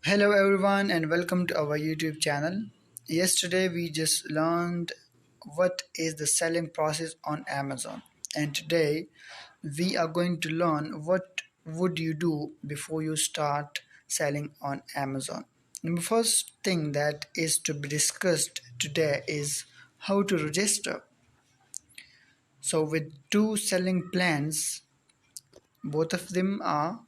Hello everyone and welcome to our YouTube channel. Yesterday we just learned what is the selling process on Amazon, and today we are going to learn what would you do before you start selling on Amazon. The first thing that is to be discussed today is how to register. So with two selling plans, both of them are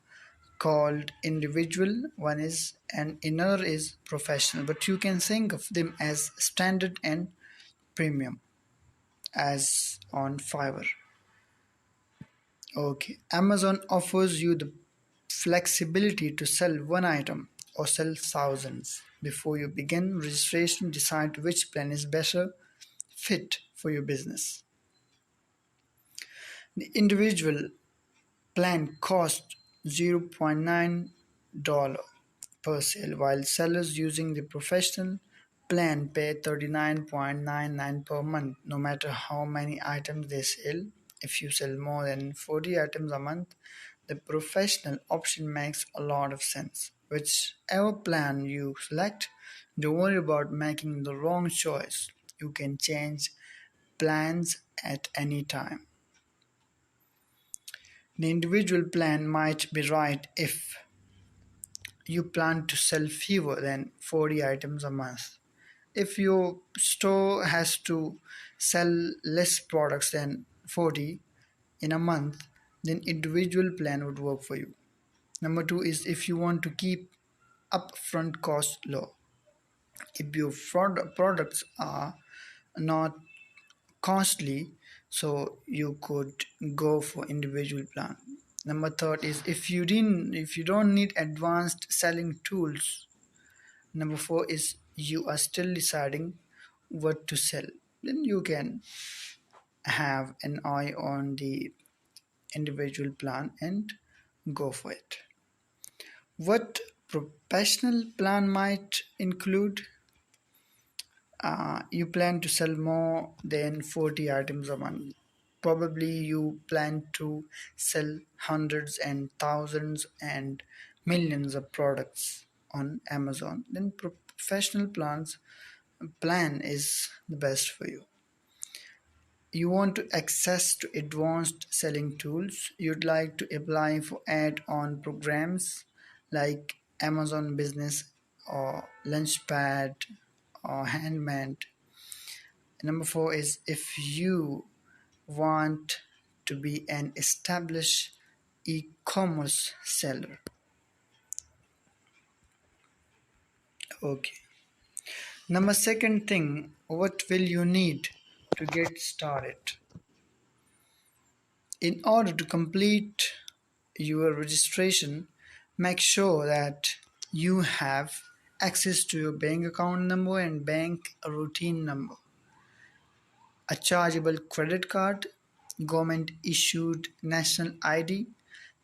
called individual, one is and another is professional, but you can think of them as standard and premium as on Fiverr. Okay, Amazon offers you the flexibility to sell one item or sell thousands. Before you begin registration, decide which plan is better fit for your business. The individual plan costs $0.9 per sale, while sellers using the professional plan pay $39.99 per month, no matter how many items they sell. If you sell more than 40 items a month, the professional option makes a lot of sense. Whichever plan you select, don't worry about making the wrong choice. You can change plans at any time. The individual plan might be right if you plan to sell fewer than 40 items a month. If your store has to sell less products than 40 in a month, then individual plan would work for you. Number two is if you want to keep upfront costs low. If your products are not costly, so you could go for individual plan. Number third is if you don't need advanced selling tools. Number four is you are still deciding what to sell. Then you can have an eye on the individual plan and go for it. What professional plan might include? You plan to sell more than 40 items a month. Probably you plan to sell hundreds and thousands and millions of products on Amazon. Then professional plan is the best for you. You want to access to advanced selling tools. You'd like to apply for add-on programs like Amazon Business or Launchpad or Handmade. Number four is if you want to be an established e-commerce seller. Okay. Number second thing, what will you need to get started? In order to complete your registration, make sure that you have access to your bank account number and bank routine number, a chargeable credit card, government issued national ID,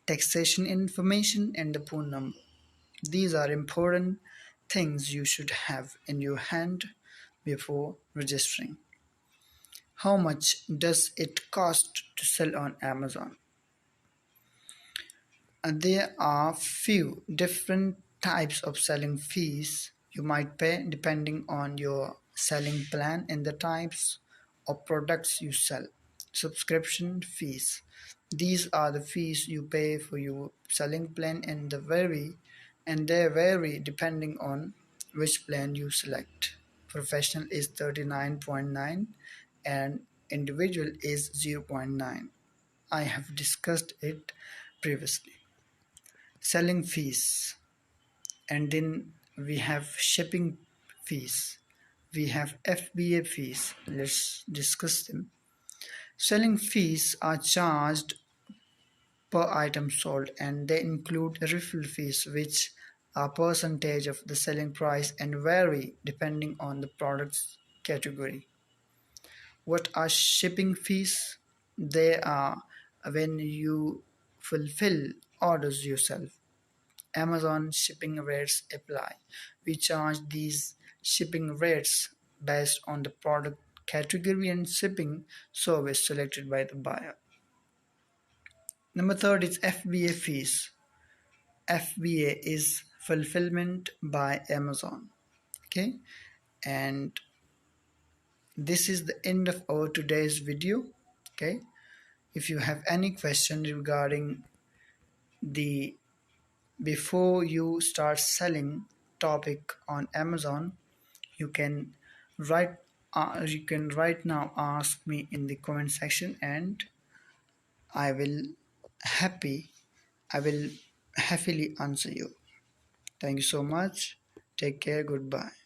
taxation information, and the phone number. These are important things you should have in your hand before registering. How much does it cost to sell on Amazon? There are few different types of selling fees you might pay depending on your selling plan and the types of products you sell. Subscription fees. These are the fees you pay for your selling plan and they vary depending on which plan you select. Professional is 39.9 and individual is 0.9. I have discussed it previously. Selling fees, and then we have shipping fees, we have FBA fees. Let's discuss them. Selling fees are charged per item sold, and they include refill fees, which are percentage of the selling price and vary depending on the product's category. What are shipping fees? They are when you fulfill orders yourself. Amazon shipping rates apply. We charge these shipping rates based on the product category and shipping service selected by the buyer. Number third is FBA fees. FBA is fulfillment by Amazon. Okay, and this is the end of our today's video. Okay, if you have any question regarding the before you start selling topic on Amazon, you can write you can right now ask me in the comment section, and I will happy I will happily answer you. Thank you so much. Take care. Goodbye.